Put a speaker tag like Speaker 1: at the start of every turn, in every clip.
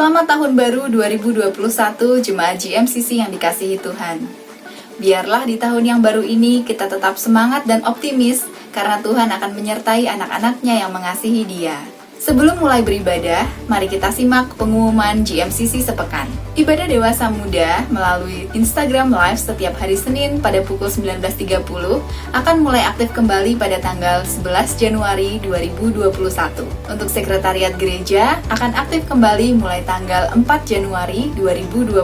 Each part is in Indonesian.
Speaker 1: Selamat Tahun Baru 2021 Jemaat GMCC yang dikasihi Tuhan. Biarlah di tahun yang baru ini kita tetap semangat dan optimis karena Tuhan akan menyertai anak-anaknya yang mengasihi Dia. Sebelum mulai beribadah, mari kita simak pengumuman GMCC sepekan. Ibadah dewasa muda melalui Instagram Live setiap hari Senin pada pukul 19.30 akan mulai aktif kembali pada tanggal 11 Januari 2021. Untuk sekretariat gereja akan aktif kembali mulai tanggal 4 Januari 2021.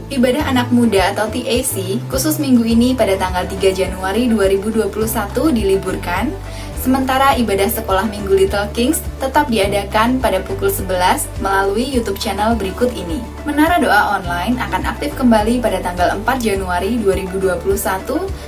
Speaker 1: Ibadah anak muda atau TAC khusus minggu ini pada tanggal 3 Januari 2021 diliburkan. Sementara ibadah sekolah minggu Little Kings tetap diadakan pada pukul 11 melalui YouTube channel berikut ini. Menara Doa Online akan aktif kembali pada tanggal 4 Januari 2021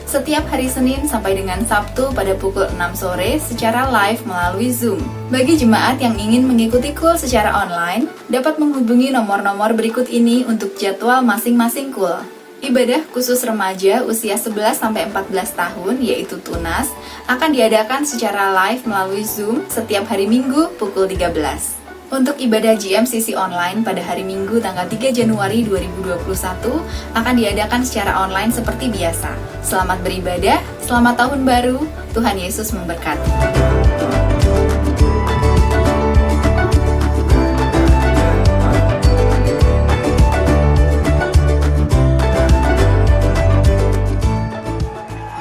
Speaker 1: setiap hari Senin sampai dengan Sabtu pada pukul 6 sore secara live melalui Zoom. Bagi jemaat yang ingin mengikuti KUL secara online, dapat menghubungi nomor-nomor berikut ini untuk jadwal masing-masing KUL. Ibadah khusus remaja usia 11-14 tahun yaitu Tunas akan diadakan secara live melalui Zoom setiap hari Minggu pukul 13. Untuk ibadah GMCC online pada hari Minggu tanggal 3 Januari 2021 akan diadakan secara online seperti biasa. Selamat beribadah, selamat tahun baru, Tuhan Yesus memberkati.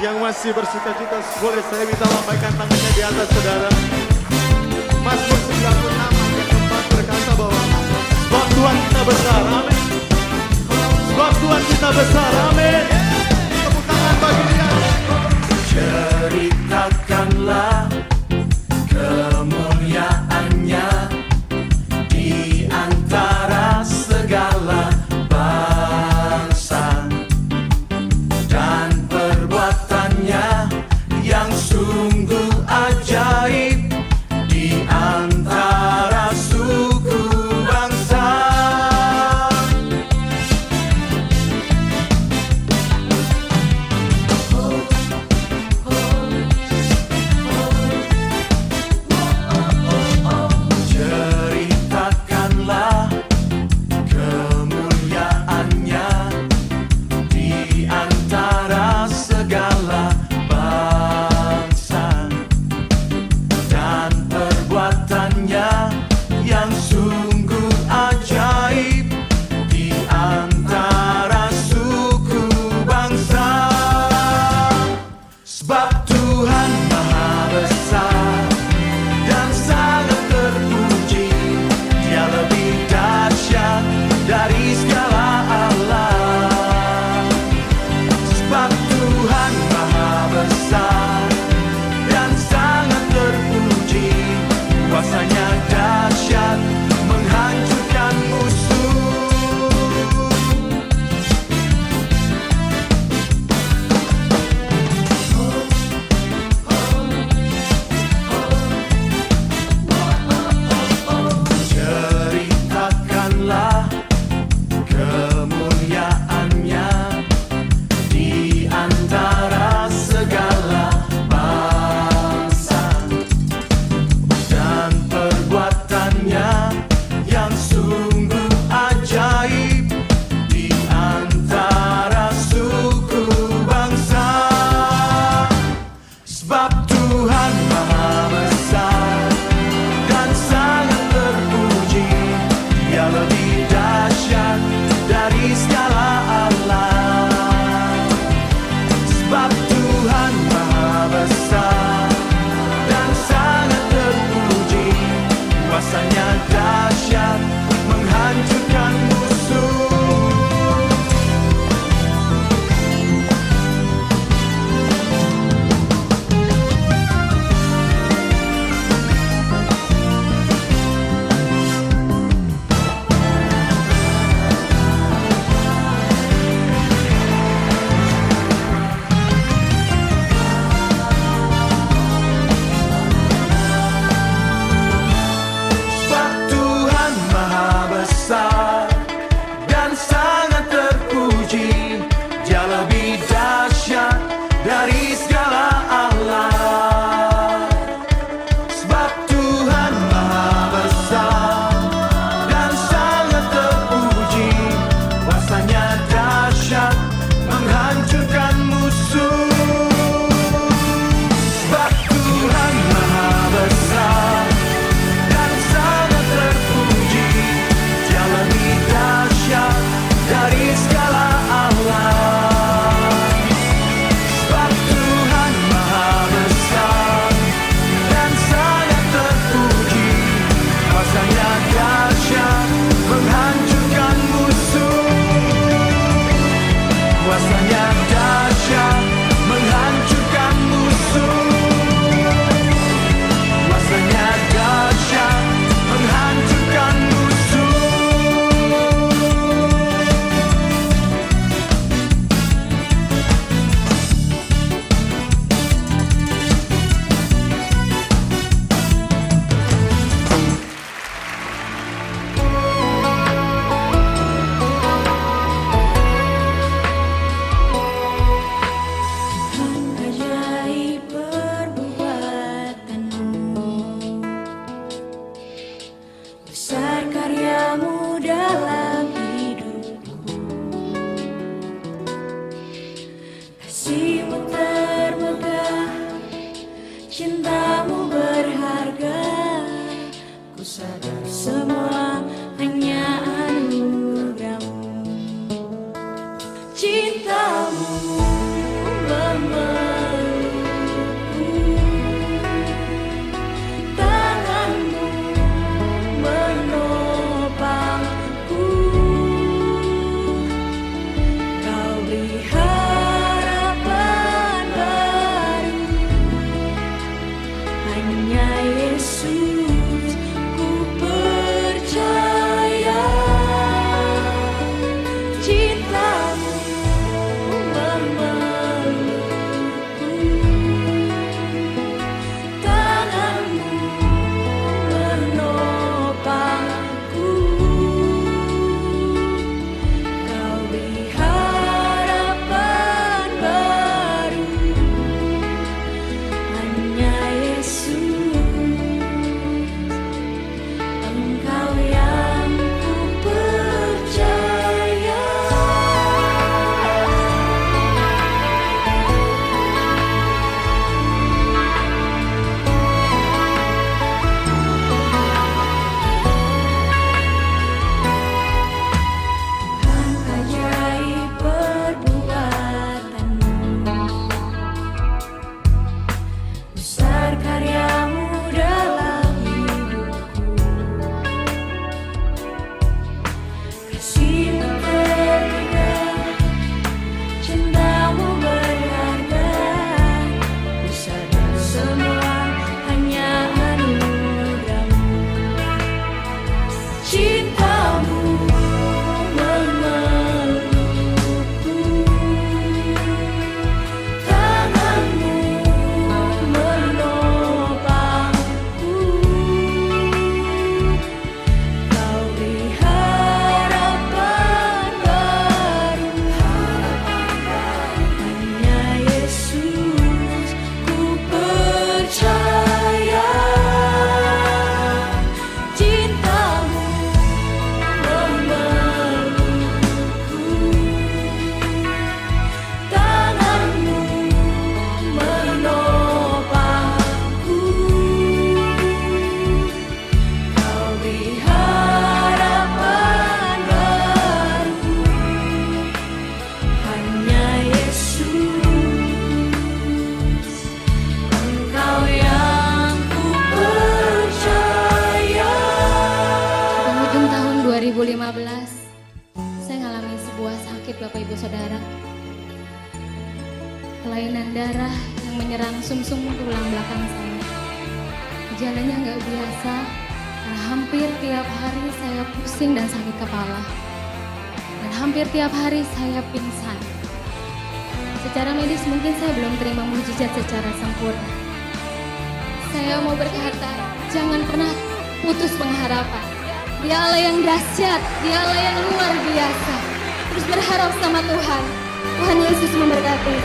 Speaker 2: Yang masih bersuka-cita, boleh saya minta lambaikan tangannya di atas saudara. Mazmur 96 ayat 4 berkata bahwa sebab Tuhan kita besar, amin. Sebab Tuhan kita besar, amin. Tepuk tangan bagi Dia.
Speaker 3: Ceritakanlah kemuliaannya di antara segala bangsa dan perbuatannya yang sungguh ajaib di antara suku bangsa.
Speaker 4: kasih-Mu berharga, cinta-Mu berharga. Ku sadar semua hanya anugerah-Mu. Cinta-Mu memelukku, tangan-Mu menopangku. Kau beri harapan baru, hanya Yesus ku percaya. Cinta-Mu memelukku, tangan-Mu menopangku. Kau beri harapan baru, hanya Yesus, Engkau yang ku percaya.
Speaker 5: Penghujung tahun 2015, saya ngalami sebuah sakit Bapak Ibu Saudara. Kelainan darah yang menyerang sumsum tulang belakang saya. Gejalanya nggak biasa, karena hampir tiap hari saya pusing dan sakit kepala. Dan hampir tiap hari saya pingsan. Secara medis mungkin saya belum terima mukjizat secara sempurna. Saya mau berkata, jangan pernah putus pengharapan. Dia Allah yang dahsyat, Dia Allah yang luar biasa. Terus berharap sama Tuhan. Tuhan Yesus memberkati.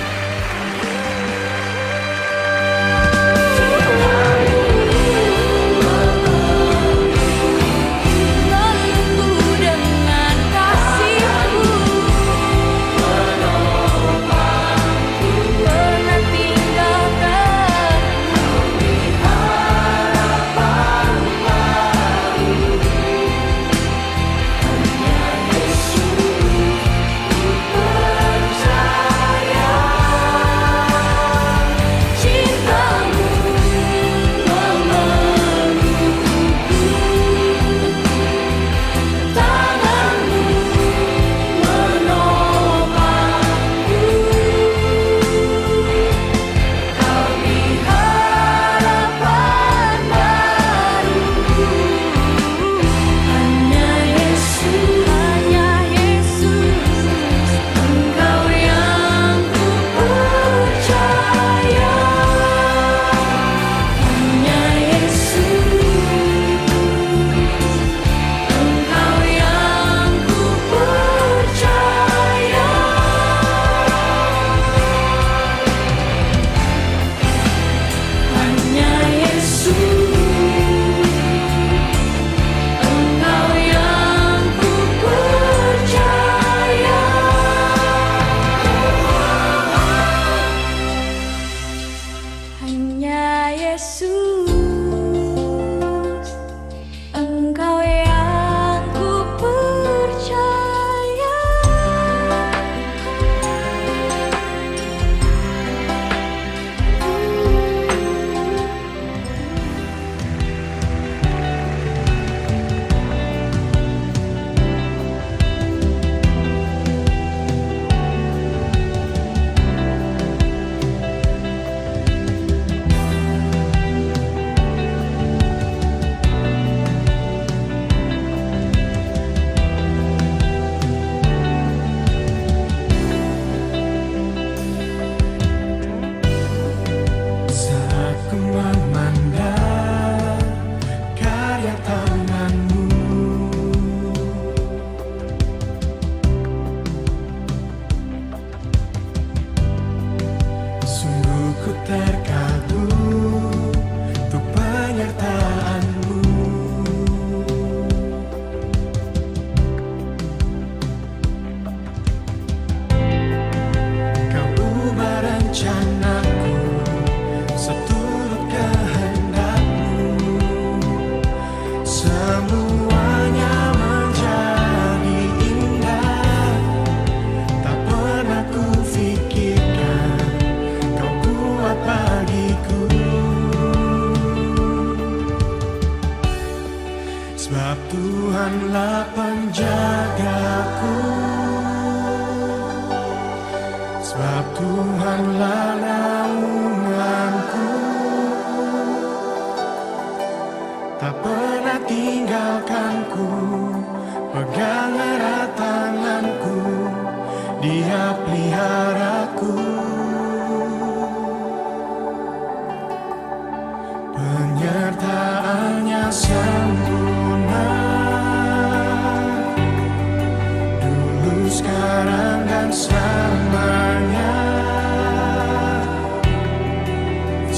Speaker 4: Melukku dengan kasih-Mu, pernah tinggalkan. Hanya Yesus ku percaya. Cinta-Mu memelukku, tangan-Mu menopangku. Kau beri harapan baru, hanya Yesus, Engkau yang ku percaya. Hanya Yesus, Engkau yang ku percaya. Hanya Yesus, Engkau yang ku percaya. Hanya Yesus, Engkau yang ku percaya.
Speaker 3: Saat ku memandang karya tangan-Mu, sungguh ku terkagum untuk penyertaan-Mu. Kau ubah rencanaku seturut kehendak-Mu. Semuanya menjadi indah, tak pernah ku pikirkan Kau kuat bagiku. Sebab Tuhanlah penjaga Tuhanlah naunganku, tak pernah tinggalkanku, pegang erat tanganku, Dia peliharaku. Penyertaannya sempurna, dulu, sekarang, dan selamanya.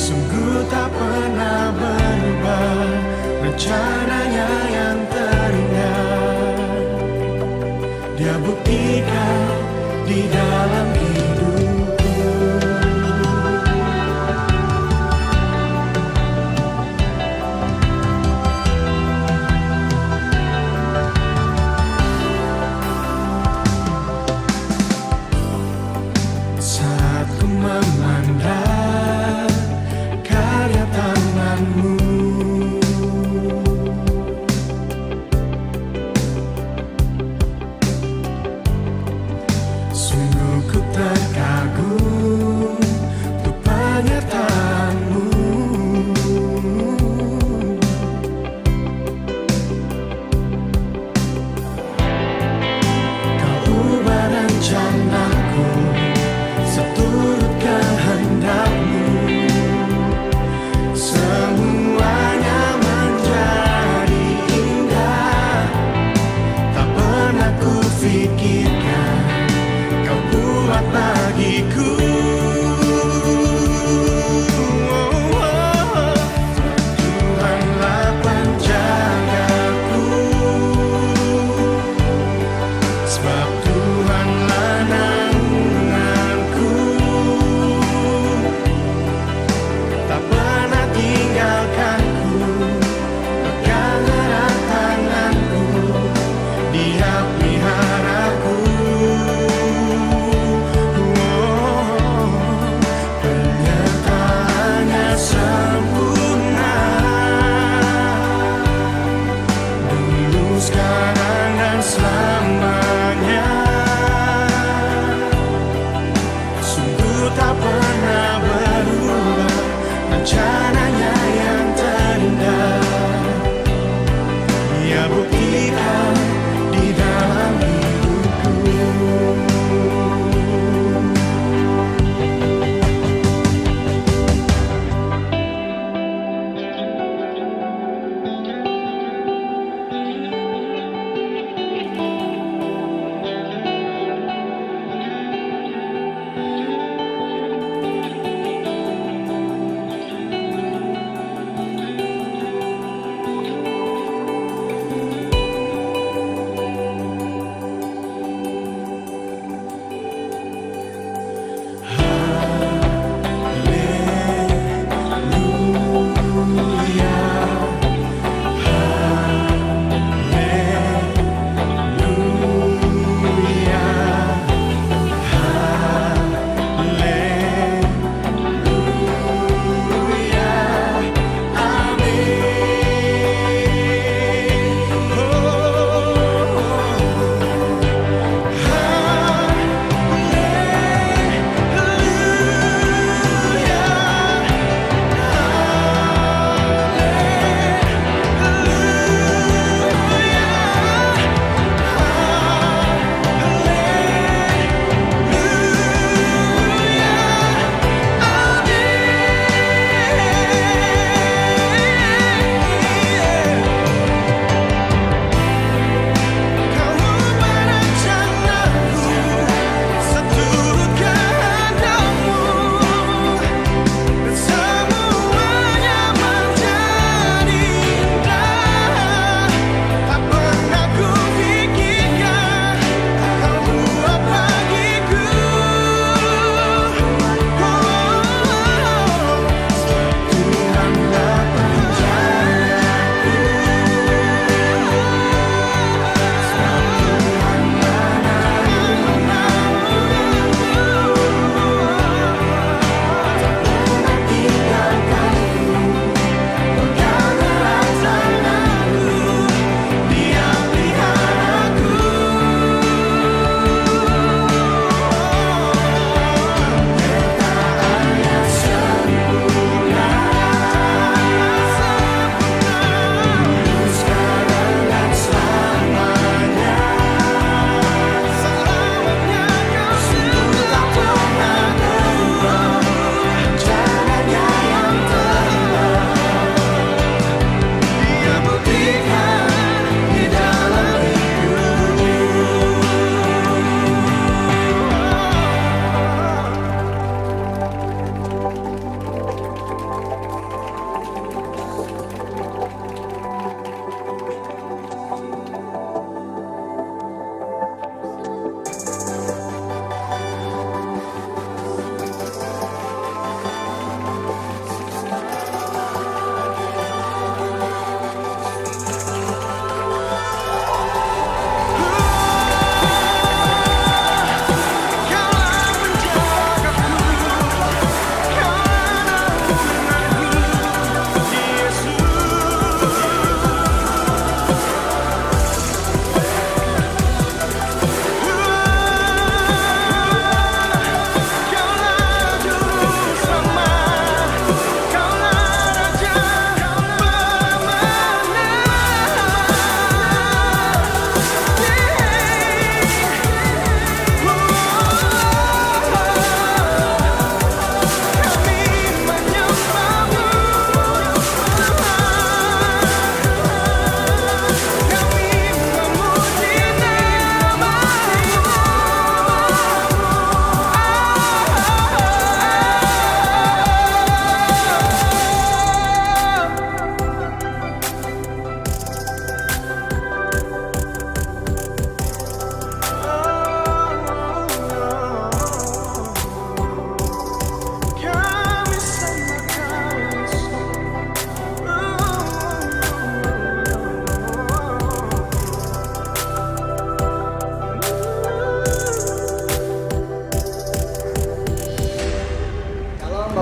Speaker 3: Sungguh tak pernah berubah, rencananya yang terindah Dia buktikan di dalam hidupku. Saat ku memandang karya tanganmu, sungguh ku terkagum untuk penyertaanmu. Kau ubah rencanaku seturut kehendakmu, semuanya menjadi indah. Tak pernah kufikirkan Kau buat bagiku. Tuhanlah penjagaku, sebab Tuhanlah naunganku, tak pernah tinggalkanku, pegang erat tanganku, Dia peliharaku.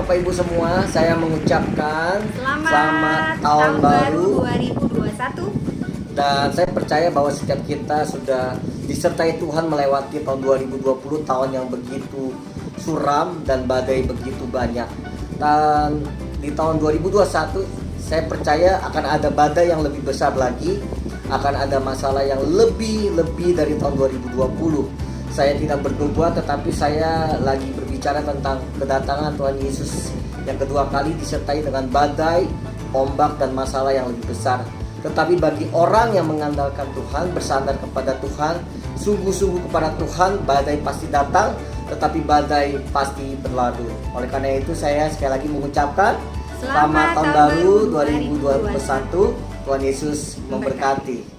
Speaker 6: Bapak Ibu semua, saya mengucapkan
Speaker 7: Selamat
Speaker 6: tahun baru
Speaker 7: 2021.
Speaker 6: dan saya percaya bahwa setiap kita sudah disertai Tuhan melewati tahun 2020, tahun yang begitu suram dan badai begitu banyak. Dan di tahun 2021 saya percaya akan ada badai yang lebih besar lagi, akan ada masalah yang lebih dari tahun 2020. Saya tidak bernubuat, tetapi saya lagi berbicara tentang kedatangan Tuhan Yesus yang kedua kali disertai dengan badai, ombak dan masalah yang lebih besar. Tetapi bagi orang yang mengandalkan Tuhan, bersandar kepada Tuhan, sungguh-sungguh kepada Tuhan, badai pasti datang, tetapi badai pasti berlalu. Oleh karena itu saya sekali lagi mengucapkan selamat tahun baru 2021. Tuhan Yesus memberkati.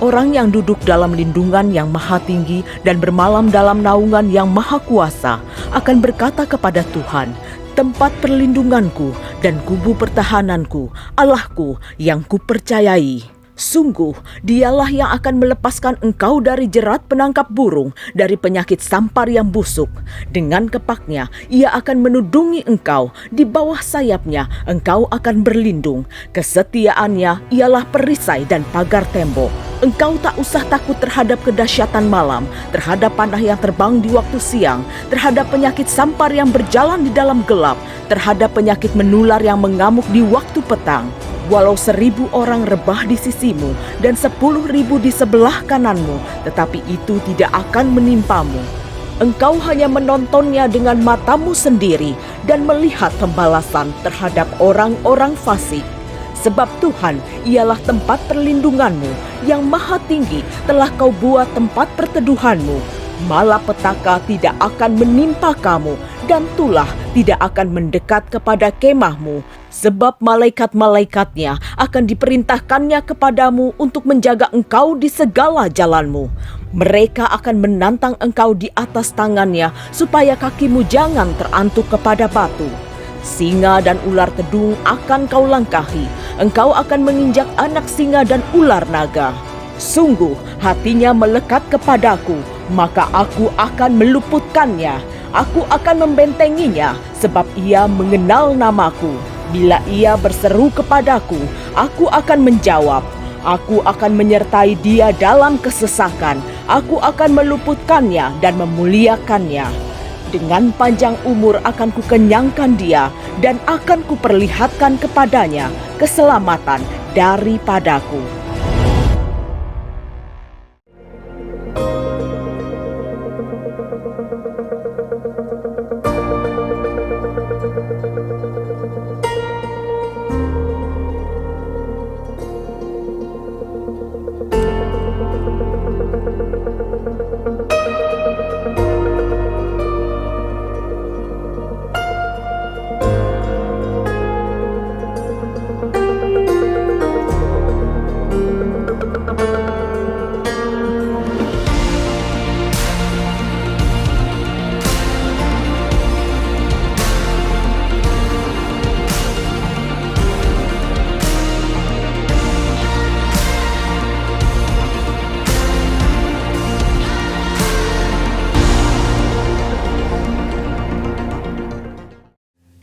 Speaker 8: Orang yang duduk dalam lindungan yang maha tinggi dan bermalam dalam naungan yang maha kuasa akan berkata kepada Tuhan, tempat perlindunganku dan kubu pertahananku, Allahku yang kupercayai. Sungguh, dialah yang akan melepaskan engkau dari jerat penangkap burung, dari penyakit sampar yang busuk. Dengan kepaknya, ia akan menudungi engkau, di bawah sayapnya engkau akan berlindung. Kesetiaannya ialah perisai dan pagar tembok. Engkau tak usah takut terhadap kedahsyatan malam, terhadap panah yang terbang di waktu siang, terhadap penyakit sampar yang berjalan di dalam gelap, terhadap penyakit menular yang mengamuk di waktu petang. Walau 1000 orang rebah di sisimu dan 10.000 di sebelah kananmu, tetapi itu tidak akan menimpamu. Engkau hanya menontonnya dengan matamu sendiri dan melihat pembalasan terhadap orang-orang fasik. Sebab Tuhan ialah tempat perlindunganmu, yang maha tinggi telah kau buat tempat perteduhanmu. Malapetaka tidak akan menimpa kamu, dan tulah tidak akan mendekat kepada kemahmu. Sebab malaikat-malaikatnya akan diperintahkannya kepadamu untuk menjaga engkau di segala jalanmu. Mereka akan menantang engkau di atas tangannya, supaya kakimu jangan terantuk kepada batu. Singa dan ular tedung akan kau langkahi. Engkau akan menginjak anak singa dan ular naga. Sungguh hatinya melekat kepadaku, maka aku akan meluputkannya. Aku akan membentenginya, sebab ia mengenal namaku. Bila ia berseru kepadaku, aku akan menjawab. Aku akan menyertai dia dalam kesesakan. Aku akan meluputkannya dan memuliakannya. Dengan panjang umur akan kukenyangkan dia, dan akan kuperlihatkan kepadanya keselamatan daripadaku.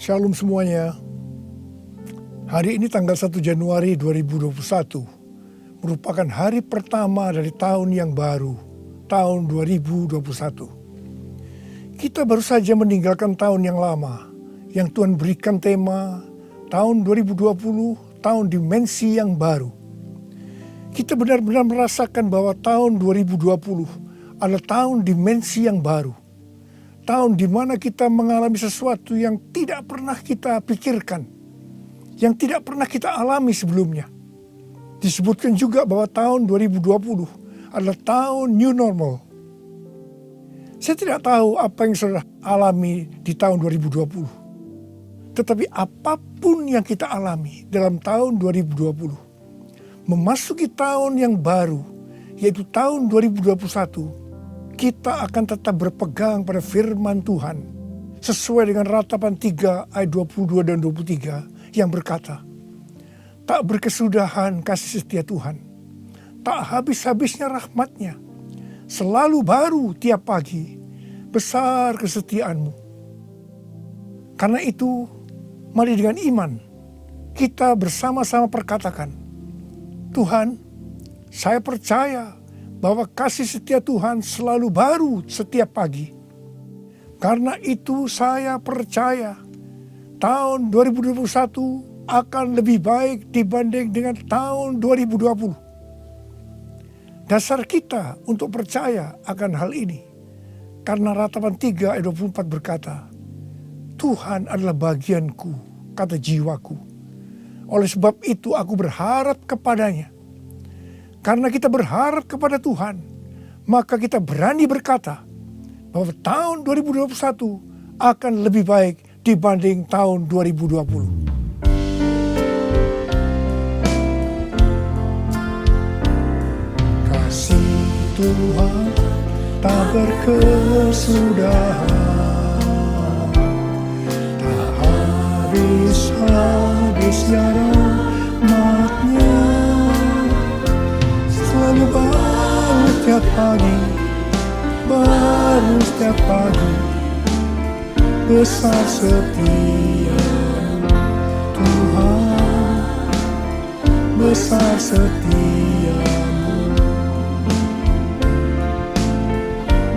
Speaker 9: Shalom semuanya. Hari ini tanggal 1 Januari 2021 merupakan hari pertama dari tahun yang baru, tahun 2021. Kita baru saja meninggalkan tahun yang lama, yang Tuhan berikan tema tahun 2020, tahun dimensi yang baru. Kita benar-benar merasakan bahwa tahun 2020 adalah tahun dimensi yang baru. Tahun di mana kita mengalami sesuatu yang tidak pernah kita pikirkan, yang tidak pernah kita alami sebelumnya. Disebutkan juga bahwa tahun 2020 adalah tahun new normal. Saya tidak tahu apa yang saudara alami di tahun 2020. Tetapi apapun yang kita alami dalam tahun 2020, memasuki tahun yang baru, yaitu tahun 2021, kita akan tetap berpegang pada firman Tuhan sesuai dengan Ratapan 3 ayat 22 dan 23 yang berkata, tak berkesudahan kasih setia Tuhan, tak habis-habisnya rahmatnya, selalu baru tiap pagi. Besar kesetiaan-Mu. Karena itu, mari dengan iman, kita bersama-sama perkatakan, Tuhan, saya percaya bahwa kasih setia Tuhan selalu baru setiap pagi. Karena itu saya percaya tahun 2021 akan lebih baik dibanding dengan tahun 2020. Dasar kita untuk percaya akan hal ini, karena Ratapan 3 ayat 24 berkata, Tuhan adalah bagianku, kata jiwaku. Oleh sebab itu aku berharap kepadanya. Karena kita berharap kepada Tuhan, maka kita berani berkata bahwa tahun 2021 akan lebih baik dibanding tahun 2020. Kasih Tuhan tak berkesudahan, tak habis-habisnya rahmat-Nya, selalu baru setiap pagi, baru setiap pagi. Besar setia Tuhan, besar setia-Mu,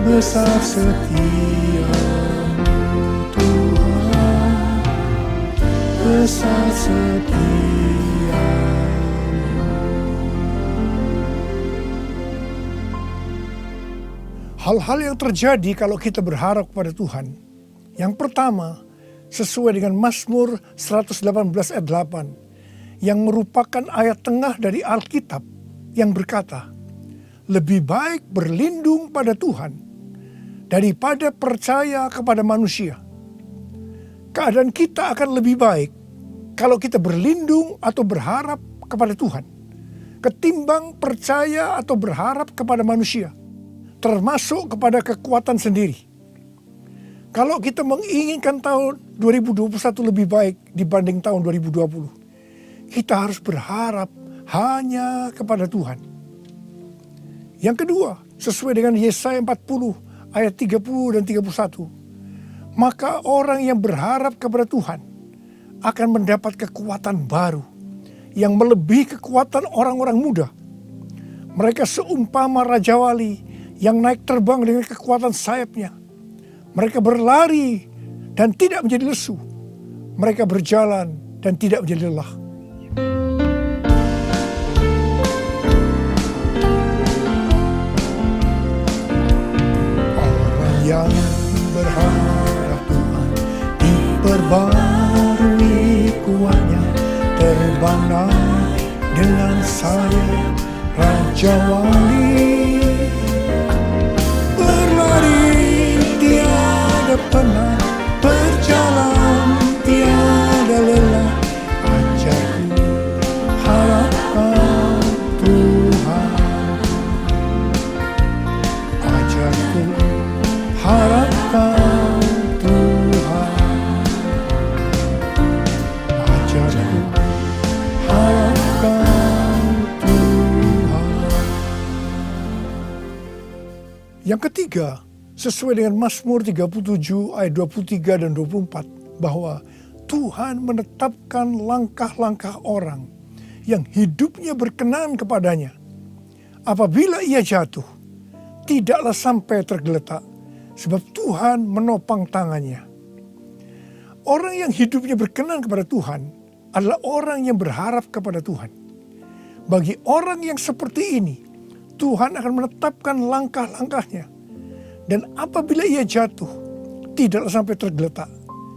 Speaker 9: besar setia-Mu Tuhan, besar setia-Mu. Hal-hal yang terjadi kalau kita berharap kepada Tuhan. Yang pertama, sesuai dengan Mazmur 118 ayat 8, yang merupakan ayat tengah dari Alkitab yang berkata, lebih baik berlindung pada Tuhan daripada percaya kepada manusia. Keadaan kita akan lebih baik kalau kita berlindung atau berharap kepada Tuhan, ketimbang percaya atau berharap kepada manusia, termasuk kepada kekuatan sendiri. Kalau kita menginginkan tahun 2021 lebih baik dibanding tahun 2020, kita harus berharap hanya kepada Tuhan. Yang kedua, sesuai dengan Yesaya 40 ayat 30 dan 31, maka orang yang berharap kepada Tuhan akan mendapat kekuatan baru yang melebihi kekuatan orang-orang muda. Mereka seumpama Raja Wali yang naik terbang dengan kekuatan sayapnya. Mereka berlari dan tidak menjadi lesu. Mereka berjalan dan tidak menjadi lelah. Orang yang berharap Tuhan diperbarui kuatnya, terbanglah dengan sayap Raja Wali. Berlari tiada pernah, berjalan tiada lelah. Ajarku harapkan Tuhan, ajarku harapkan Tuhan, ajarku harapkan Tuhan. Yang ketiga, sesuai dengan Mazmur 37 ayat 23 dan 24, bahwa Tuhan menetapkan langkah-langkah orang yang hidupnya berkenan kepadanya. Apabila ia jatuh, tidaklah sampai tergeletak, sebab Tuhan menopang tangannya. Orang yang hidupnya berkenan kepada Tuhan adalah orang yang berharap kepada Tuhan. Bagi orang yang seperti ini, Tuhan akan menetapkan langkah-langkahnya. Dan apabila ia jatuh, tidaklah sampai tergeletak,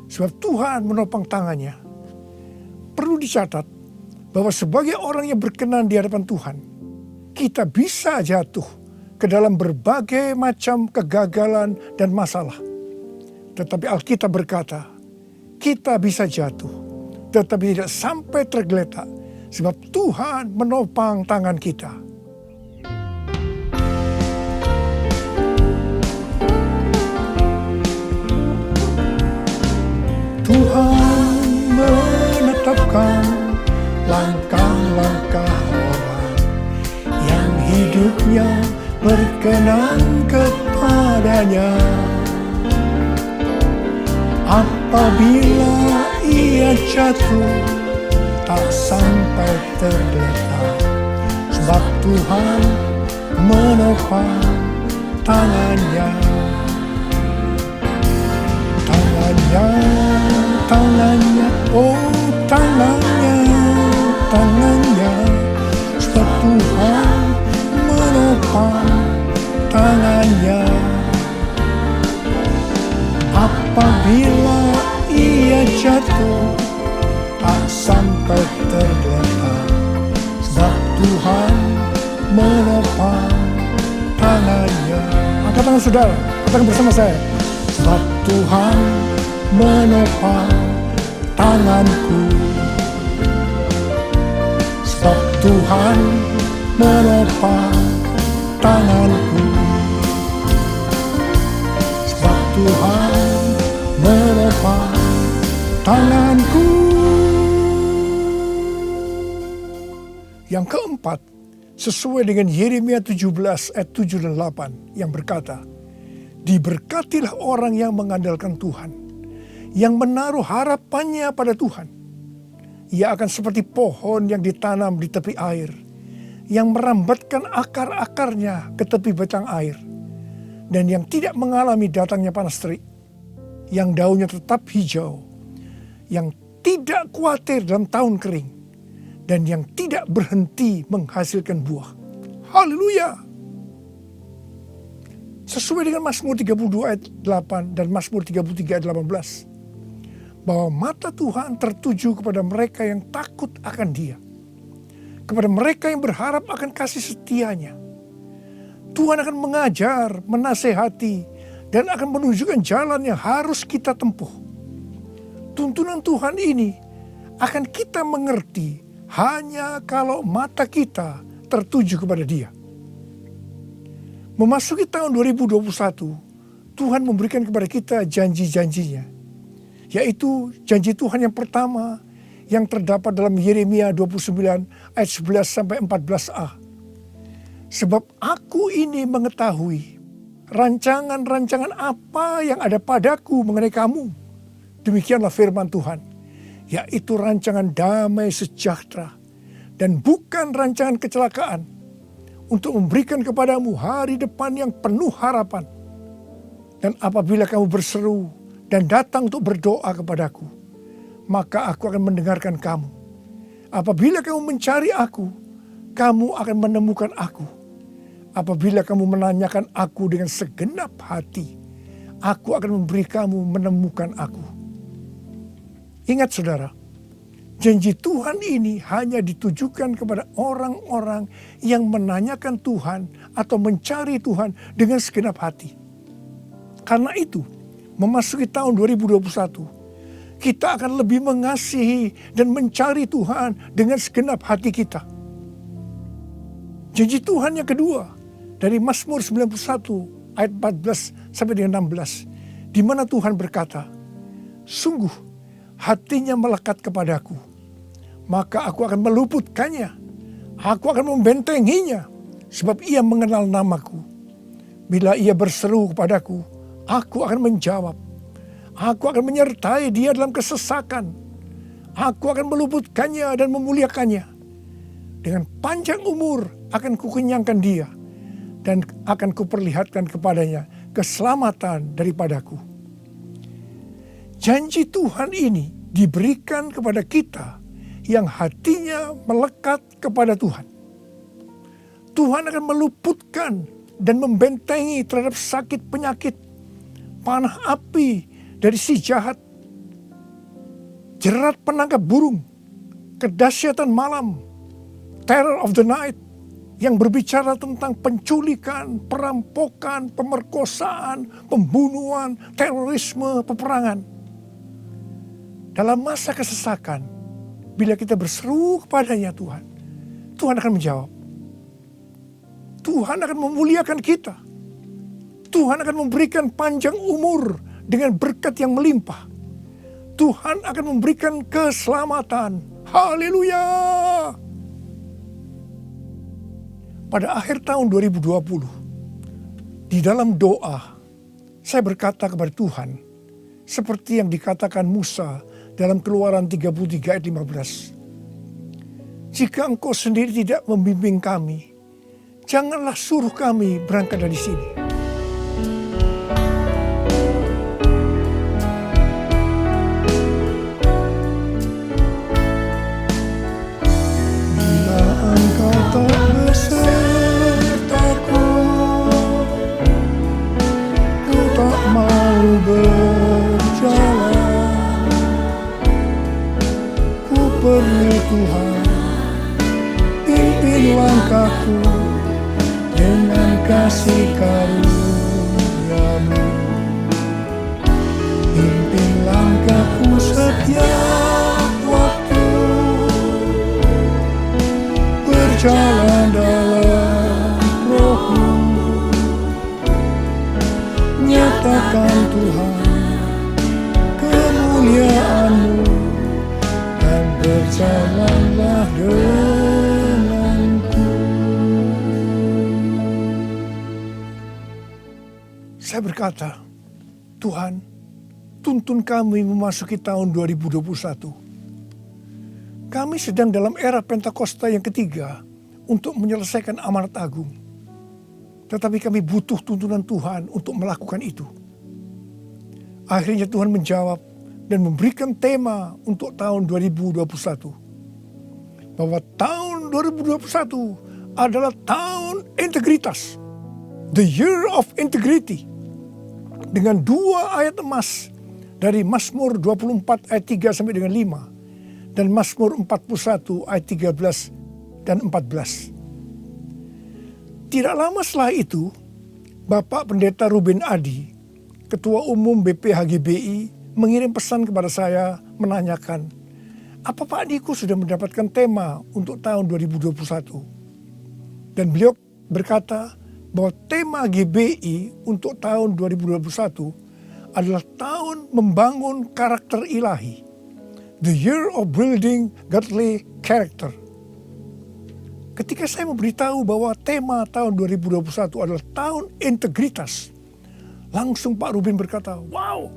Speaker 9: sebab Tuhan menopang tangannya. Perlu dicatat bahwa sebagai orang yang berkenan di hadapan Tuhan, kita bisa jatuh ke dalam berbagai macam kegagalan dan masalah. Tetapi Alkitab berkata, kita bisa jatuh, tetapi tidak sampai tergeletak, sebab Tuhan menopang tangan kita. Tuhan menetapkan langkah-langkah orang yang hidupnya berkenan kepadanya. Apabila ia jatuh, tak sampai tergeletak, sebab Tuhan menopang tangannya. Tangannya, oh tangannya, sebab Tuhan menopang tangannya. Apabila ia jatuh, tak sampai tergeletak, sebab Tuhan menopang tangannya. Angkat tangan saudara, katakan bersama saya. Sebab Tuhan menopang tanganku. Sebab Tuhan menopang tanganku. Sebab Tuhan menopang tanganku. Yang keempat, sesuai dengan Yeremia 17 ayat 7 dan 8 yang berkata, diberkatilah orang yang mengandalkan Tuhan, yang menaruh harapannya pada Tuhan. Ia akan seperti pohon yang ditanam di tepi air, yang merambatkan akar-akarnya ke tepi batang air, dan yang tidak mengalami datangnya panas terik, yang daunnya tetap hijau, yang tidak khawatir dalam tahun kering, dan yang tidak berhenti menghasilkan buah. Haleluya! Sesuai dengan Mazmur 32 ayat 8 dan Mazmur 33 ayat 18. Bahwa mata Tuhan tertuju kepada mereka yang takut akan Dia. Kepada mereka yang berharap akan kasih setianya. Tuhan akan mengajar, menasehati, dan akan menunjukkan jalan yang harus kita tempuh. Tuntunan Tuhan ini akan kita mengerti hanya kalau mata kita tertuju kepada Dia. Memasuki tahun 2021, Tuhan memberikan kepada kita janji-janjinya. Yaitu janji Tuhan yang pertama yang terdapat dalam Yeremia 29 ayat 11 sampai 14a. Sebab aku ini mengetahui rancangan-rancangan apa yang ada padaku mengenai kamu. Demikianlah firman Tuhan. Yaitu rancangan damai sejahtera dan bukan rancangan kecelakaan, untuk memberikan kepadamu hari depan yang penuh harapan. Dan apabila kamu berseru dan datang untuk berdoa kepadaku, maka aku akan mendengarkan kamu. Apabila kamu mencari aku, kamu akan menemukan aku. Apabila kamu menanyakan aku dengan segenap hati, aku akan memberi kamu menemukan aku. Ingat saudara, janji Tuhan ini hanya ditujukan kepada orang-orang yang menanyakan Tuhan atau mencari Tuhan dengan segenap hati. Karena itu, memasuki tahun 2021, kita akan lebih mengasihi dan mencari Tuhan dengan segenap hati kita. Janji Tuhan yang kedua dari Mazmur 91 ayat 14 sampai dengan 16, di mana Tuhan berkata, sungguh hatinya melekat kepadaku, maka aku akan meluputkannya, aku akan membentenginya, sebab ia mengenal namaku. Bila ia berseru kepadaku, aku akan menjawab. Aku akan menyertai dia dalam kesesakan. Aku akan meluputkannya dan memuliakannya. Dengan panjang umur akan kukenyangkan dia, dan akan kuperlihatkan kepadanya keselamatan daripadaku. Janji Tuhan ini diberikan kepada kita yang hatinya melekat kepada Tuhan. Tuhan akan meluputkan dan membentengi terhadap sakit penyakit, panah api dari si jahat, jerat penangkap burung, kedahsyatan malam, terror of the night, yang berbicara tentang penculikan, perampokan, pemerkosaan, pembunuhan, terorisme, peperangan. Dalam masa kesesakan, bila kita berseru kepadanya Tuhan, Tuhan akan menjawab. Tuhan akan memuliakan kita. Tuhan akan memberikan panjang umur dengan berkat yang melimpah. Tuhan akan memberikan keselamatan. Haleluya! Pada akhir tahun 2020, Di dalam doa, saya berkata kepada Tuhan, seperti yang dikatakan Musa dalam Keluaran 33 ayat 15. Jika Engkau sendiri tidak membimbing kami, janganlah suruh kami berangkat dari sini. Bila Engkau tak besertaku, ku tak mau berjalan. Ku perlu Tuhan, pimpin langkahku dengan kasih karunia-Mu. Pimpin langkahku setiap waktu, berjalan dalam Roh-Mu. Nyatakan Tuhan kemuliaan-Mu dan berjalanlah denganku. Saya berkata, Tuhan, tuntun kami memasuki tahun 2021. Kami sedang dalam era Pentakosta yang ketiga untuk menyelesaikan amanat agung. Tetapi kami butuh tuntunan Tuhan untuk melakukan itu. Akhirnya Tuhan menjawab dan memberikan tema untuk tahun 2021. Bahwa tahun 2021 adalah tahun integritas. The year of integrity. Dengan 2 ayat emas dari Mazmur 24 ayat 3 sampai dengan 5. Dan Mazmur 41 ayat 13 dan 14. Tidak lama setelah itu, Bapak Pendeta Ruben Adi, Ketua Umum BPHGBI, mengirim pesan kepada saya menanyakan, apa Pak Niko sudah mendapatkan tema untuk tahun 2021? Dan beliau berkata bahwa tema GBI untuk tahun 2021 adalah tahun membangun karakter ilahi. The year of building godly character. Ketika saya memberitahu bahwa tema tahun 2021 adalah tahun integritas, langsung Pak Ruben berkata, wow,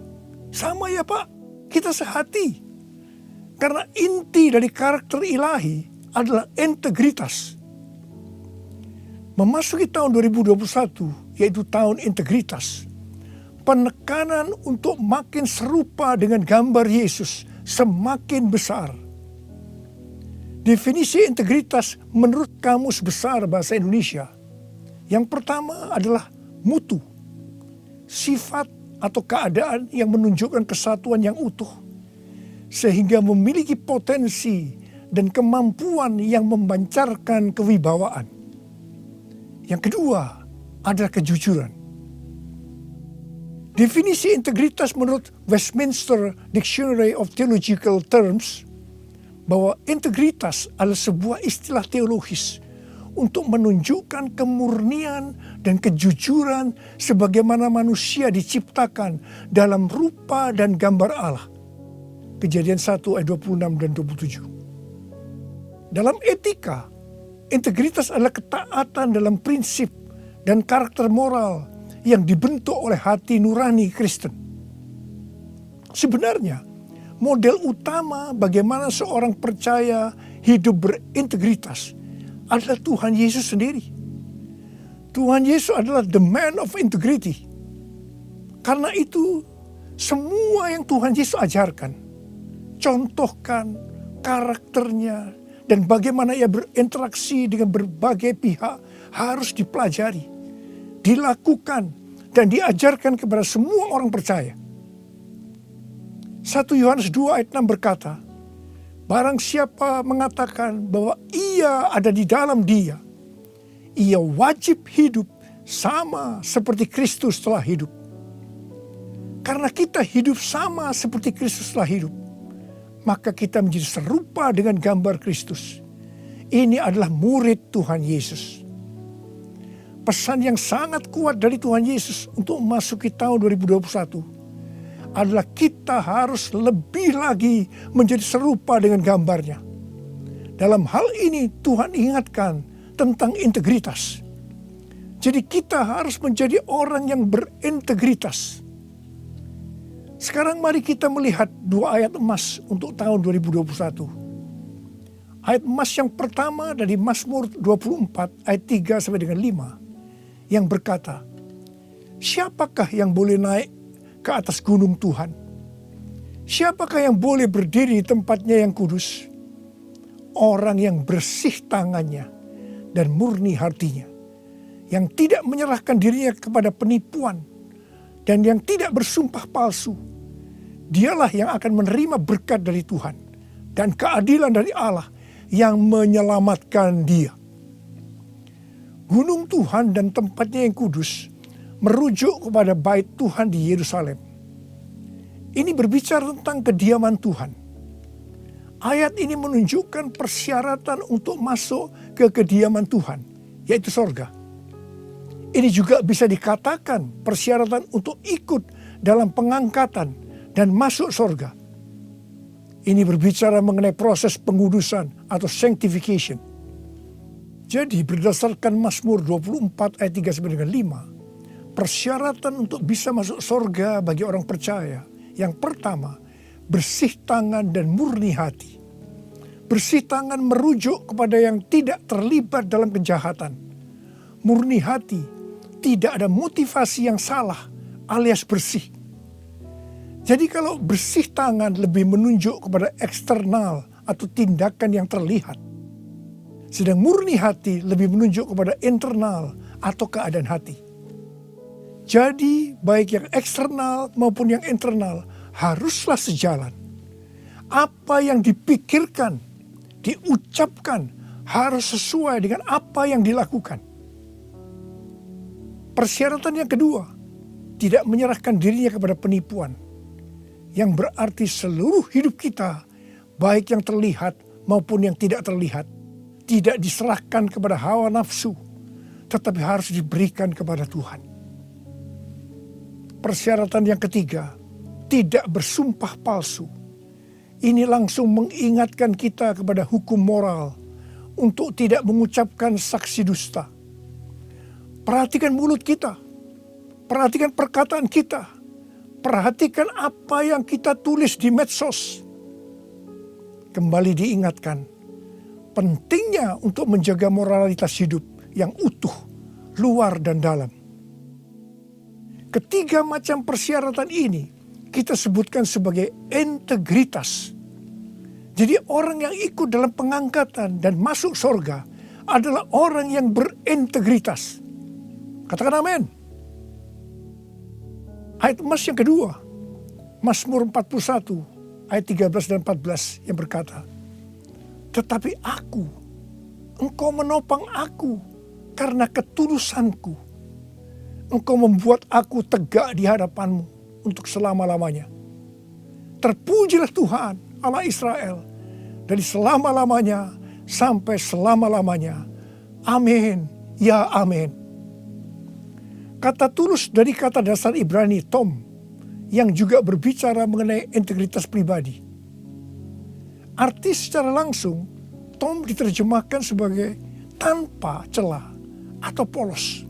Speaker 9: sama ya Pak, kita sehati. Karena inti dari karakter ilahi adalah integritas. Memasuki tahun 2021, yaitu tahun integritas, penekanan untuk makin serupa dengan gambar Yesus semakin besar. Definisi integritas menurut Kamus Besar Bahasa Indonesia, yang pertama adalah mutu, sifat atau keadaan yang menunjukkan kesatuan yang utuh, sehingga memiliki potensi dan kemampuan yang memancarkan kewibawaan. Yang kedua adalah kejujuran. Definisi integritas menurut Westminster Dictionary of Theological Terms, bahwa integritas adalah sebuah istilah teologis untuk menunjukkan kemurnian dan kejujuran sebagaimana manusia diciptakan dalam rupa dan gambar Allah. Kejadian 1 ayat 26 dan 27. Dalam etika, integritas adalah ketaatan dalam prinsip dan karakter moral yang dibentuk oleh hati nurani Kristen. Sebenarnya, model utama bagaimana seorang percaya hidup berintegritas adalah Tuhan Yesus sendiri. Tuhan Yesus adalah the man of integrity. Karena itu, semua yang Tuhan Yesus ajarkan, contohkan karakternya, dan bagaimana ia berinteraksi dengan berbagai pihak harus dipelajari, dilakukan, dan diajarkan kepada semua orang percaya. 1 Yohanes 2 ayat 6 berkata, barang siapa mengatakan bahwa ia ada di dalam dia, ia wajib hidup sama seperti Kristus telah hidup. Karena kita hidup sama seperti Kristus telah hidup, maka kita menjadi serupa dengan gambar Kristus. Ini adalah murid Tuhan Yesus. Pesan yang sangat kuat dari Tuhan Yesus untuk memasuki tahun 2021 adalah kita harus lebih lagi menjadi serupa dengan gambarnya. Dalam hal ini Tuhan ingatkan tentang integritas. Jadi kita harus menjadi orang yang berintegritas. Sekarang mari kita melihat 2 ayat emas untuk tahun 2021. Ayat emas yang pertama dari Mazmur 24 ayat 3 sampai dengan 5 yang berkata, siapakah yang boleh naik ke atas gunung Tuhan? Siapakah yang boleh berdiri di tempatnya yang kudus? Orang yang bersih tangannya dan murni hatinya, yang tidak menyerahkan dirinya kepada penipuan dan yang tidak bersumpah palsu. Dialah yang akan menerima berkat dari Tuhan dan keadilan dari Allah yang menyelamatkan dia. Gunung Tuhan dan tempatnya yang kudus merujuk kepada bait Tuhan di Yerusalem. Ini berbicara tentang kediaman Tuhan. Ayat ini menunjukkan persyaratan untuk masuk ke kediaman Tuhan, yaitu sorga. Ini juga bisa dikatakan persyaratan untuk ikut dalam pengangkatan dan masuk sorga. Ini berbicara mengenai proses pengudusan atau sanctification. Jadi berdasarkan Mazmur 24 ayat 3 sampai dengan 5, persyaratan untuk bisa masuk sorga bagi orang percaya, yang pertama, bersih tangan dan murni hati. Bersih tangan merujuk kepada yang tidak terlibat dalam kejahatan. Murni hati, tidak ada motivasi yang salah alias bersih. Jadi kalau bersih tangan lebih menunjuk kepada eksternal atau tindakan yang terlihat. Sedang murni hati lebih menunjuk kepada internal atau keadaan hati. Jadi baik yang eksternal maupun yang internal haruslah sejalan. Apa yang dipikirkan, diucapkan harus sesuai dengan apa yang dilakukan. Persyaratan yang kedua, tidak menyerahkan dirinya kepada penipuan. Yang berarti seluruh hidup kita, baik yang terlihat maupun yang tidak terlihat, tidak diserahkan kepada hawa nafsu, tetapi harus diberikan kepada Tuhan. Persyaratan yang ketiga, tidak bersumpah palsu. Ini langsung mengingatkan kita kepada hukum moral untuk tidak mengucapkan saksi dusta. Perhatikan mulut kita, perhatikan perkataan kita, perhatikan apa yang kita tulis di medsos. Kembali diingatkan, pentingnya untuk menjaga moralitas hidup yang utuh, luar dan dalam. Ketiga macam persyaratan ini kita sebutkan sebagai integritas. Jadi orang yang ikut dalam pengangkatan dan masuk surga adalah orang yang berintegritas. Katakan amin. Ayat emas yang kedua, Mazmur 41 ayat 13 dan 14 yang berkata, tetapi aku, engkau menopang aku karena ketulusanku. Engkau membuat aku tegak di hadapanmu untuk selama-lamanya. Terpujilah Tuhan Allah Israel dari selama-lamanya sampai selama-lamanya. Amin, ya amin. Kata tulus dari kata dasar Ibrani tom yang juga berbicara mengenai integritas pribadi. Arti secara langsung, tom diterjemahkan sebagai tanpa celah atau polos.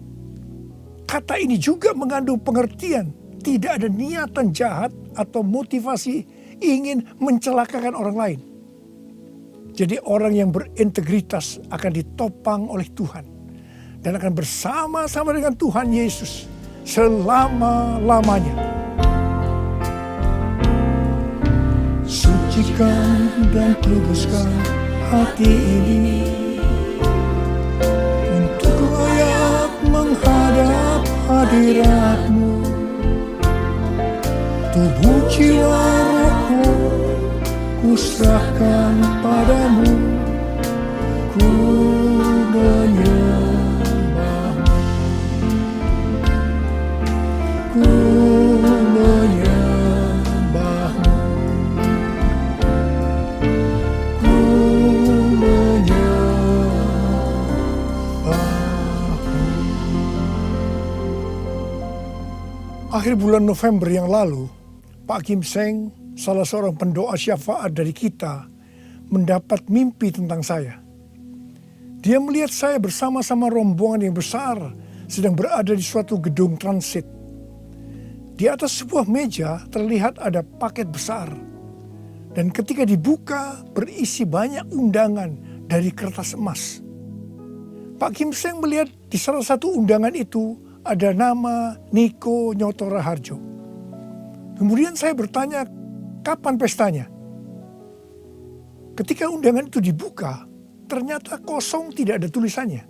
Speaker 9: Kata ini juga mengandung pengertian tidak ada niatan jahat atau motivasi ingin mencelakakan orang lain. Jadi orang yang berintegritas akan ditopang oleh Tuhan dan akan bersama-sama dengan Tuhan Yesus selama-lamanya. Sucikan dan kuduskan hati ini untuk layak menghadap hadirat-Mu. Tubuh jiwa rohku ku serahkan padamu, ku menyembahmu, ku menyembahmu, ku menyembahmu. Akhir bulan November yang lalu, Pak Kim Seng, salah seorang pendoa syafaat dari kita, mendapat mimpi tentang saya. Dia melihat saya bersama-sama rombongan yang besar sedang berada di suatu gedung transit. Di atas sebuah meja terlihat ada paket besar. Dan ketika dibuka berisi banyak undangan dari kertas emas. Pak Kim Seng melihat di salah satu undangan itu ada nama Niko Nyoto Raharjo. Kemudian saya bertanya, kapan pestanya? Ketika undangan itu dibuka, ternyata kosong, tidak ada tulisannya.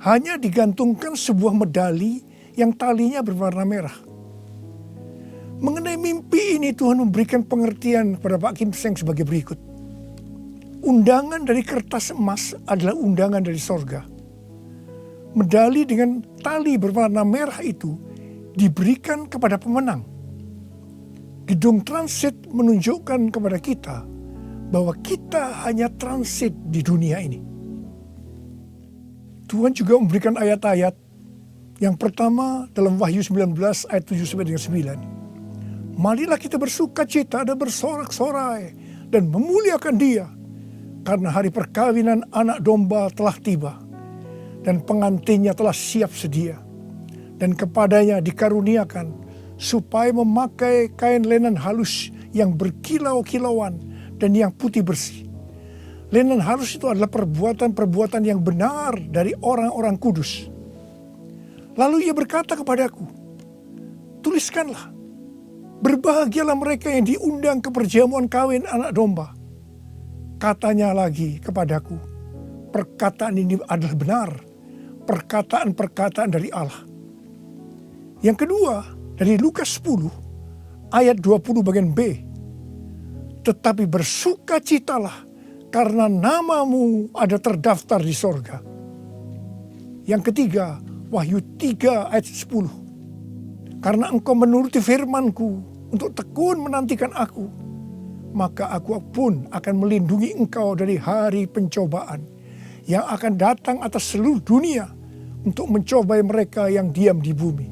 Speaker 9: Hanya digantungkan sebuah medali yang talinya berwarna merah. Mengenai mimpi ini Tuhan memberikan pengertian kepada Pak Kim Seng sebagai berikut. Undangan dari kertas emas adalah undangan dari sorga. Medali dengan tali berwarna merah itu diberikan kepada pemenang. Gedung transit menunjukkan kepada kita bahwa kita hanya transit di dunia ini. Tuhan juga memberikan ayat-ayat. Yang pertama dalam Wahyu 19 ayat 7-9. Marilah kita bersuka cita dan bersorak-sorai dan memuliakan Dia, karena hari perkawinan anak domba telah tiba dan pengantinnya telah siap sedia, dan kepadanya dikaruniakan supaya memakai kain lenan halus yang berkilau-kilauan dan yang putih bersih. Lenan halus itu adalah perbuatan-perbuatan yang benar dari orang-orang kudus. Lalu ia berkata kepadaku, tuliskanlah, berbahagialah mereka yang diundang ke perjamuan kawin anak domba. Katanya lagi kepadaku, perkataan ini adalah benar, perkataan-perkataan dari Allah. Yang kedua, dari Lukas 10, ayat 20 bagian B. Tetapi bersukacitalah karena namamu ada terdaftar di sorga. Yang ketiga, Wahyu 3 ayat 10. Karena engkau menuruti firman-Ku untuk tekun menantikan aku, maka aku pun akan melindungi engkau dari hari pencobaan yang akan datang atas seluruh dunia untuk mencobai mereka yang diam di bumi.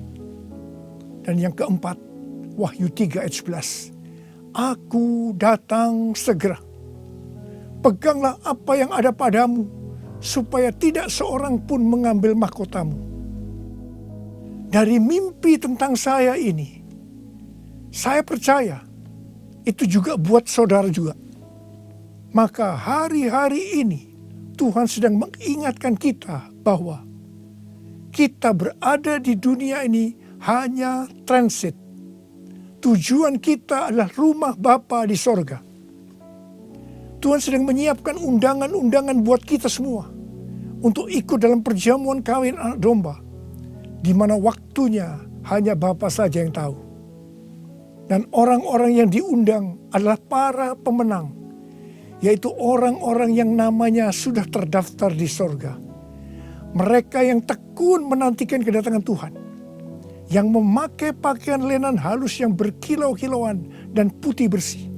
Speaker 9: Dan yang keempat, Wahyu 3 ayat 11. Aku datang segera. Peganglah apa yang ada padamu, supaya tidak seorang pun mengambil mahkotamu. Dari mimpi tentang saya ini, saya percaya itu juga buat saudara juga. Maka hari-hari ini Tuhan sedang mengingatkan kita bahwa kita berada di dunia ini hanya transit. Tujuan kita adalah rumah Bapa di sorga. Tuhan sedang menyiapkan undangan-undangan buat kita semua untuk ikut dalam perjamuan kawin anak domba, di mana waktunya hanya Bapa saja yang tahu. Dan orang-orang yang diundang adalah para pemenang, yaitu orang-orang yang namanya sudah terdaftar di sorga. Mereka yang tekun menantikan kedatangan Tuhan, yang memakai pakaian lenan halus yang berkilau-kilauan dan putih bersih.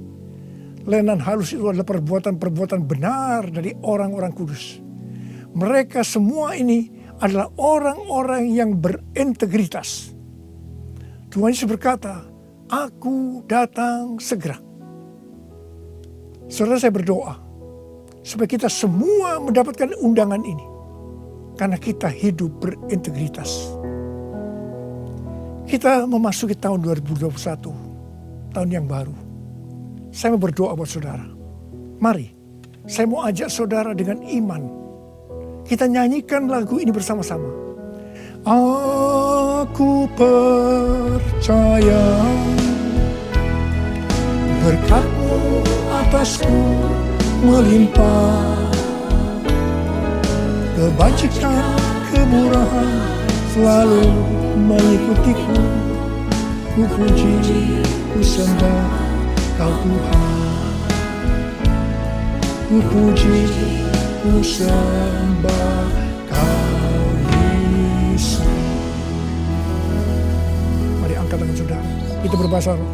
Speaker 9: Lenan halus itu adalah perbuatan-perbuatan benar dari orang-orang kudus. Mereka semua ini adalah orang-orang yang berintegritas. Tuhan Yesus berkata, aku datang segera. Saudara, saya berdoa supaya kita semua mendapatkan undangan ini, karena kita hidup berintegritas. Kita memasuki tahun 2021, tahun yang baru. Saya mau berdoa buat saudara. Mari, saya mau ajak saudara dengan iman. Kita nyanyikan lagu ini bersama-sama. Aku percaya berkat-Mu atasku melimpah, kebajikan, kemurahan selalu mengikutiku. Ku puji, ku sembah Kau Tuhan. Ku puji, ku sembah Kau Yesus. Mari angkat tangan saudara. Kita berbahasa roh.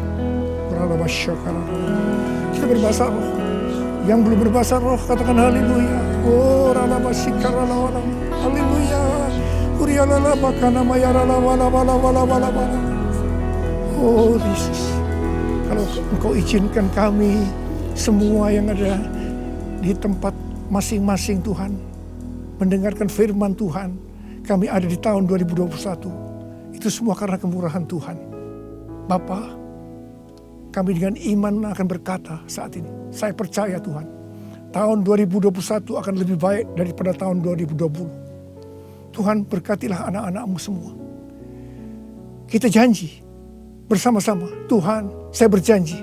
Speaker 9: Kita berbahasa roh. Yang belum berbahasa roh katakan haleluya. Oh ralabasikaralah. Haleluya. Urialala bakana mayarala wala wala wala wala wala. Oh Yesus, kalau Engkau izinkan kami semua yang ada di tempat masing-masing Tuhan mendengarkan firman Tuhan, kami ada di tahun 2021. Itu semua karena kemurahan Tuhan. Bapa, kami dengan iman akan berkata saat ini, saya percaya Tuhan, tahun 2021 akan lebih baik daripada tahun 2020. Tuhan berkatilah anak-anak-Mu semua. Kita janji bersama-sama, Tuhan, saya berjanji,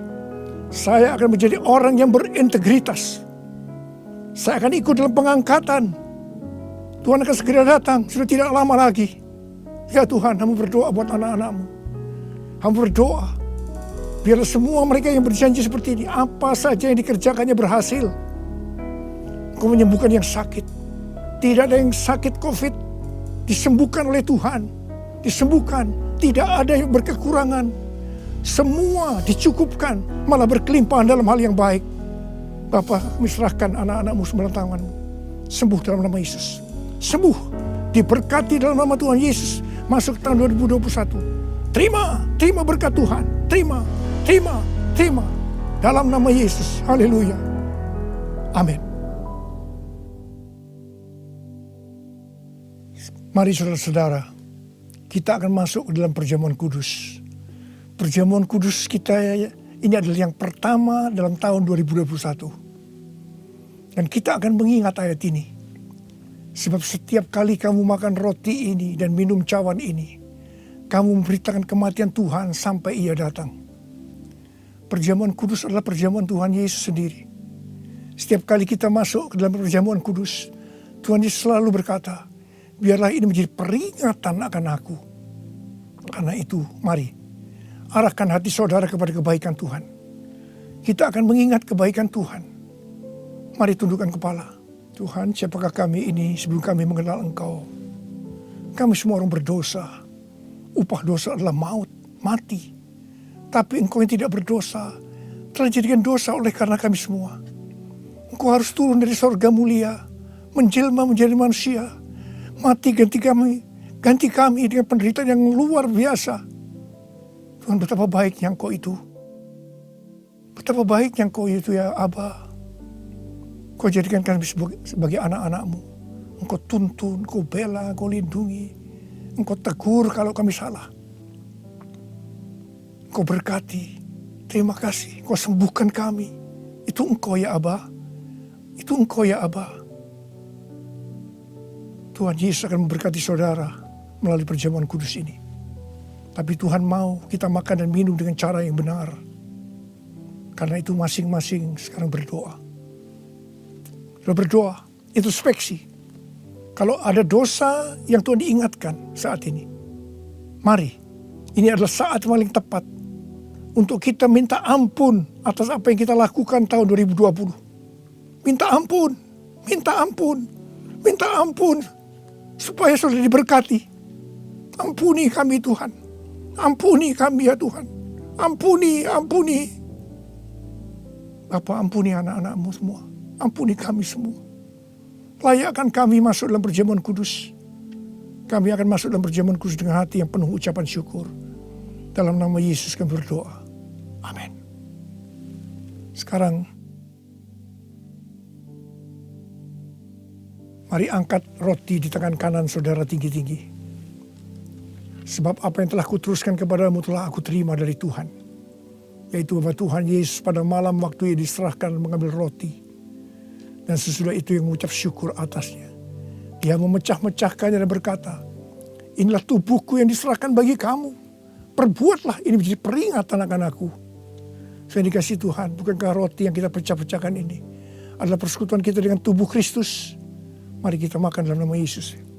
Speaker 9: saya akan menjadi orang yang berintegritas. Saya akan ikut dalam pengangkatan. Tuhan akan segera datang, sudah tidak lama lagi. Ya Tuhan, Hamba berdoa buat anak-anak-Mu. Hamba berdoa, biarlah semua mereka yang berjanji seperti ini, apa saja yang dikerjakannya berhasil. Engkau menyembuhkan yang sakit. Tidak ada yang sakit COVID, disembuhkan oleh Tuhan. Disembuhkan, tidak ada yang berkekurangan. Semua dicukupkan, malah berkelimpahan dalam hal yang baik. Bapa, kami serahkan anak-anak-Mu semua tangan-Mu. Sembuh dalam nama Yesus. Sembuh, diberkati dalam nama Tuhan Yesus. Masuk tahun 2021. Terima berkat Tuhan. Terima. Dalam nama Yesus. Haleluya. Amin. Mari saudara-saudara, kita akan masuk ke dalam perjamuan kudus. Perjamuan kudus kita ini adalah yang pertama dalam tahun 2021. Dan kita akan mengingat ayat ini. Sebab setiap kali kamu makan roti ini dan minum cawan ini, kamu memberitakan kematian Tuhan sampai Ia datang. Perjamuan kudus adalah perjamuan Tuhan Yesus sendiri. Setiap kali kita masuk ke dalam perjamuan kudus, Tuhan Yesus selalu berkata, biarlah ini menjadi peringatan akan aku. Karena itu, mari arahkan hati saudara kepada kebaikan Tuhan. Kita akan mengingat kebaikan Tuhan. Mari tundukkan kepala. Tuhan, siapakah kami ini sebelum kami mengenal Engkau? Kami semua orang berdosa. Upah dosa adalah maut, mati. Tapi Engkau yang tidak berdosa telah dijadikan dosa oleh karena kami semua. Engkau harus turun dari sorga mulia, menjelma menjadi manusia, mati ganti kami dengan penderitaan yang luar biasa. Tuhan, betapa baiknya Engkau itu. Betapa baiknya Engkau itu ya Aba. Kau jadikan kami sebagai anak-anak-Mu. Engkau tuntun, Engkau bela, Engkau lindungi. Engkau tegur kalau kami salah. Engkau berkati. Terima kasih. Engkau sembuhkan kami. Itu Engkau ya Aba. Itu Engkau ya Aba. Tuhan Yesus akan memberkati saudara melalui perjamuan kudus ini. Tapi Tuhan mau kita makan dan minum dengan cara yang benar. Karena itu masing-masing sekarang berdoa. Sudah berdoa, introspeksi. Kalau ada dosa yang Tuhan diingatkan saat ini, mari, ini adalah saat paling tepat untuk kita minta ampun atas apa yang kita lakukan tahun 2020. Minta ampun, supaya saudara diberkati. Ampuni kami Tuhan, ampuni kami ya Tuhan, ampuni. Bapa, ampuni anak-anak-Mu semua. Ampuni kami semua. Layakkan kami masuk dalam perjamuan kudus. Kami akan masuk dalam perjamuan kudus dengan hati yang penuh ucapan syukur. Dalam nama Yesus kami berdoa. Amin. Sekarang, mari angkat roti di tangan kanan saudara tinggi-tinggi. Sebab apa yang telah kuteruskan kepadamu telah aku terima dari Tuhan. Yaitu bahwa Tuhan Yesus pada malam waktu ia diserahkan mengambil roti. Dan sesudah itu yang mengucap syukur atasnya. Dia memecah-mecahkannya dan berkata, inilah tubuhku yang diserahkan bagi kamu. Perbuatlah ini menjadi peringatan akan aku. Saya dikasih Tuhan, bukankah roti yang kita pecah-pecahkan ini adalah persekutuan kita dengan tubuh Kristus? Mari kita makan dalam nama Yesus.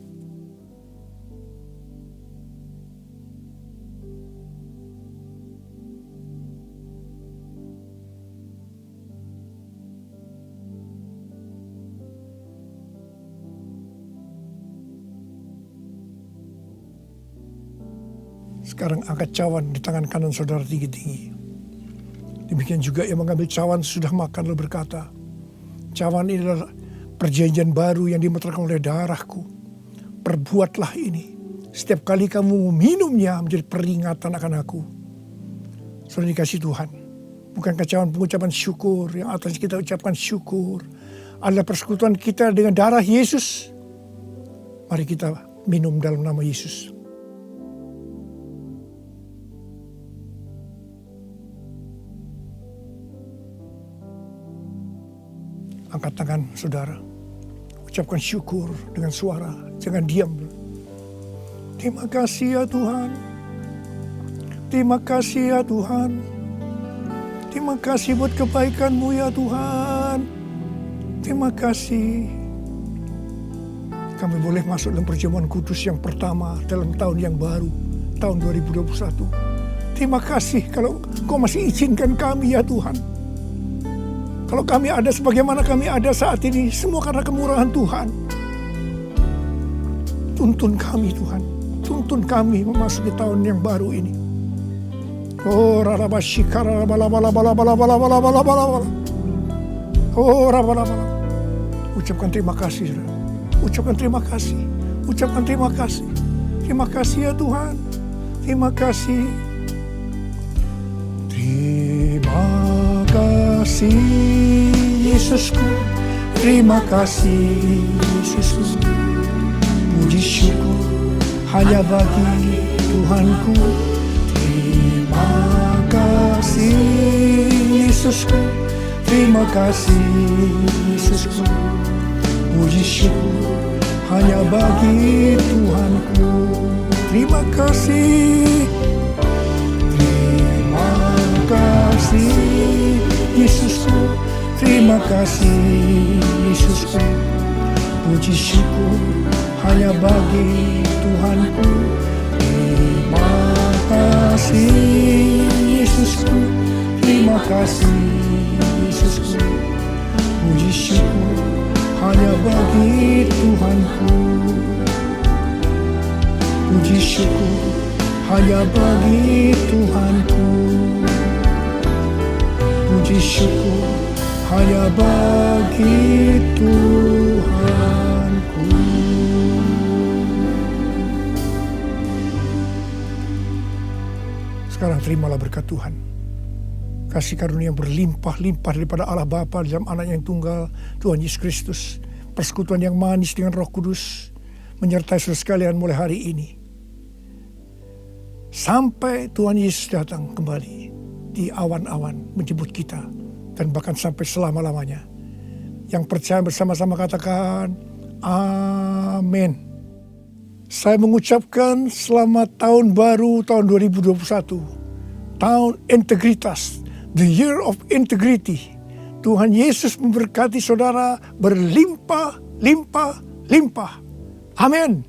Speaker 9: Sekarang angkat cawan di tangan kanan saudara tinggi-tinggi. Demikian juga yang mengambil cawan sudah makan lalu berkata, cawan ini adalah perjanjian baru yang dimeteraikan oleh darahku. Perbuatlah ini. Setiap kali kamu meminumnya menjadi peringatan akan aku. Saudara dikasih Tuhan. Bukankah cawan pengucapan syukur yang atas kita ucapkan syukur adalah persekutuan kita dengan darah Yesus. Mari kita minum dalam nama Yesus. Angkat tangan saudara. Ucapkan syukur dengan suara. Jangan diam. Terima kasih ya Tuhan. Terima kasih ya Tuhan. Terima kasih buat kebaikan-Mu ya Tuhan. Terima kasih. Kami boleh masuk dalam perjamuan kudus yang pertama dalam tahun yang baru. Tahun 2021. Terima kasih kalau Kau masih izinkan kami ya Tuhan. Kalau kami ada sebagaimana kami ada saat ini, semua karena kemurahan Tuhan. Tuntun kami Tuhan, tuntun kami memasuki tahun yang baru ini. Oh rarabashikara bala. Oh rabalabala. Ucapkan terima kasih, saudara. Ucapkan terima kasih. Ucapkan terima kasih. Terima kasih ya Tuhan. Terima kasih. Terima kasih Yesusku, terima kasih Yesusku. Puji syukur hanya bagi Tuhanku. Terima kasih Yesusku, terima kasih Yesusku. Puji syukur hanya bagi Tuhanku. Terima kasih. Terima kasih Yesusku, terima kasih Yesusku. Puji syukur hanya bagi Tuhanku. Terima kasih Yesusku, terima kasih Yesusku. Puji syukur hanya bagi Tuhanku. Puji syukur hanya bagi Tuhanku. Puji syukur hanya bagi Tuhanku. Sekarang terimalah berkat Tuhan. Kasih karunia yang berlimpah-limpah daripada Allah Bapa dalam Anak yang tunggal, Tuhan Yesus Kristus. Persekutuan yang manis dengan Roh Kudus menyertai saudara sekalian mulai hari ini. Sampai Tuhan Yesus datang kembali di awan-awan menjemput kita. Dan bahkan sampai selama-lamanya. Yang percaya bersama-sama katakan, amin. Saya mengucapkan selamat tahun baru tahun 2021. Tahun integritas. The year of integrity. Tuhan Yesus memberkati saudara berlimpah, limpah, limpah. Amin.